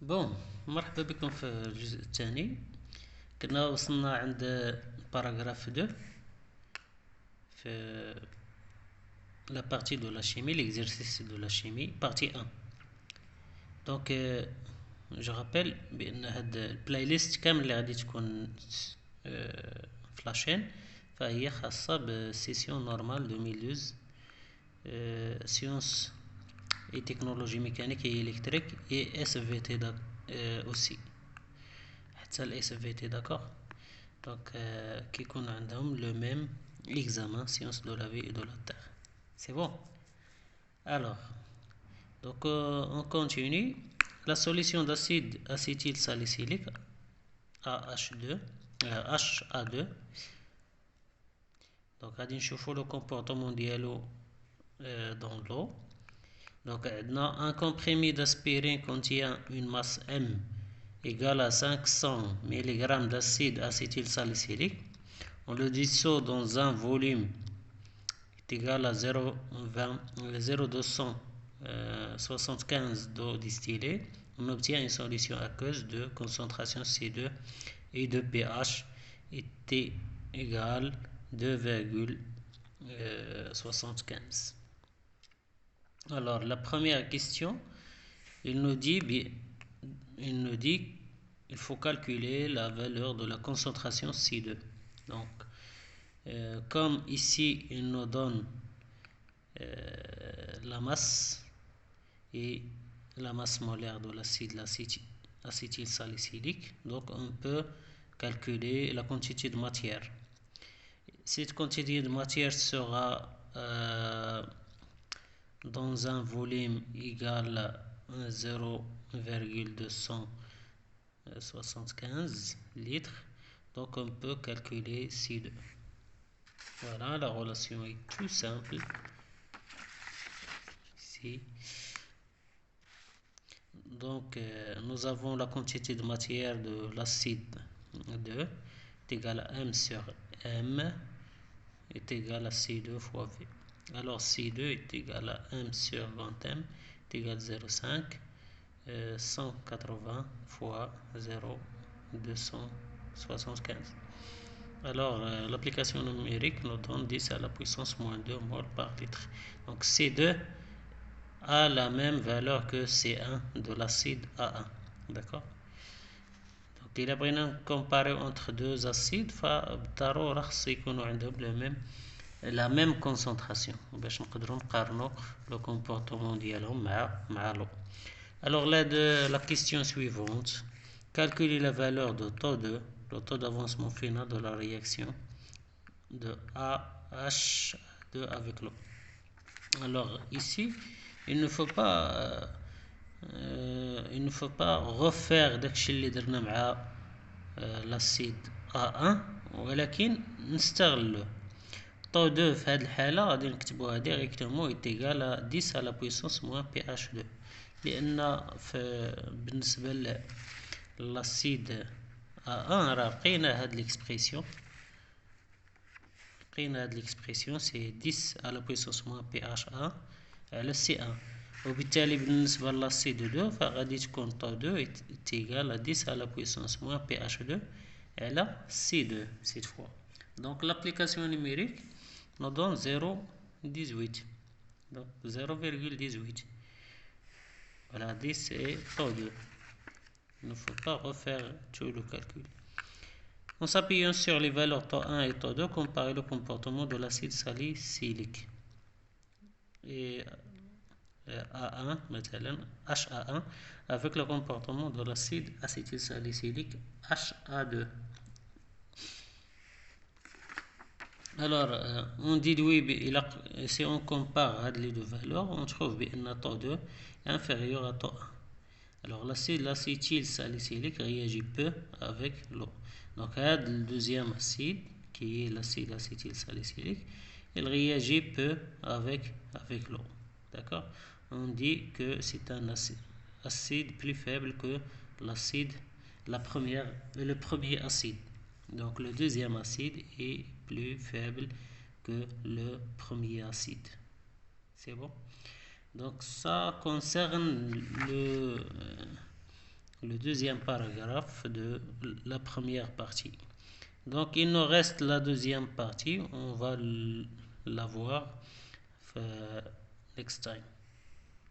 بون، مرحبا بكم في الجزء الثاني. كنا وصلنا عند باراغراف 2 في لا بارتي دو لا شيمي، l'exercice دو لا شيمي بارتي 1. دونك جو رابيل بان هاد البلاي ليست كامل اللي غادي تكون في لاشين فهي خاصه بسيسيون نورمال 2012 سيونس اي تكنولوجي ميكانيك الكتريك اي اس في تي دا اوسي حتى الاس في تي. داكوغ. دونك كيكون عندهم لو ميم اكزامان سيونس دو لا في اي دو لا تير. سي بون. alors donc on continue. La solution d'acide acétylsalicylique AH2 HA2. donc غادي نشوفوا لو كومبورطمون ديالو dans l'eau. donc عندنا un comprimé d'aspirine contient une masse M égale à 500 mg d'acide acétylsalicylique. On le dissout dans un volume égal à 0,275 d'eau distillée. On obtient une solution aqueuse de concentration C2 et de pH est égale 2,75. Alors la première question, il nous dit il faut calculer la valeur de la concentration C2. Donc comme ici il nous donne la masse et la masse molaire de l'acide acétylsalicylique, donc on peut calculer la quantité de matière. Cette quantité de matière sera dans un volume égal à 0,275 litres. Donc on peut calculer C2. Voilà, la relation est tout simple. Ici. Donc nous avons la quantité de matière de l'acide 2 est égale à M sur M est égal à C2 fois V. Alors C2 est égal à M sur 20M est égal à 0,5 180 fois 0,275. Alors l'application numérique nous donne 10 à la puissance moins 2 mol par litre. Donc C2 a la même valeur que C1 de l'acide A1. D'accord. donc إلا بغينا نكومباري entre deux acides فبالضرورة خص يكونوا عندهم la même concentration باش نقدروا نقارنوا le comportement ديالهم مع l'eau. Alors la question suivante, calculer la valeur de taux 2, le taux d'avancement final de la réaction de AH2 avec l'eau. Alors ici, il ne faut pas refaire داكشي اللي درنا مع l'acide A1 ولكن نستغلو. طو 2 في هذه الحالة غادي نكتبوها ديريكتومون est égal à 10 à la puissance moins pH2 لأن بالنسبة للأسيد A1 راه لقينا هاد l'expression سي 10 à la puissance moins pH1 على C1. وبالتالي بالنسبة للأسيد 2 فغادي تكون طو 2 est égal à 10 à la puissance moins pH2 على C2 cette fois. Donc l'application numérique nous donne 0,18. Donc 0,18. Voilà, 10 et taux 2. Il ne faut pas refaire tout le calcul. En s'appuyant sur les valeurs taux 1 et taux 2, comparer le comportement de l'acide salicylique. Et A1, مثلا HA1, avec le comportement de l'acide acétylsalicylique HA2. Alors, on déduit, si on compare les deux valeurs, on trouve que taux 2 est inférieur à taux 1. Alors, l'acide acétylsalicylique réagit peu avec l'eau. Donc, le deuxième acide, qui est l'acide acétylsalicylique, il réagit peu avec l'eau. D'accord. On dit que c'est un acide plus faible que le premier acide. Donc le deuxième acide est plus faible que le premier acide. C'est bon. Donc ça concerne le deuxième paragraphe de la première partie. Donc il nous reste la deuxième partie, on va la voir next time.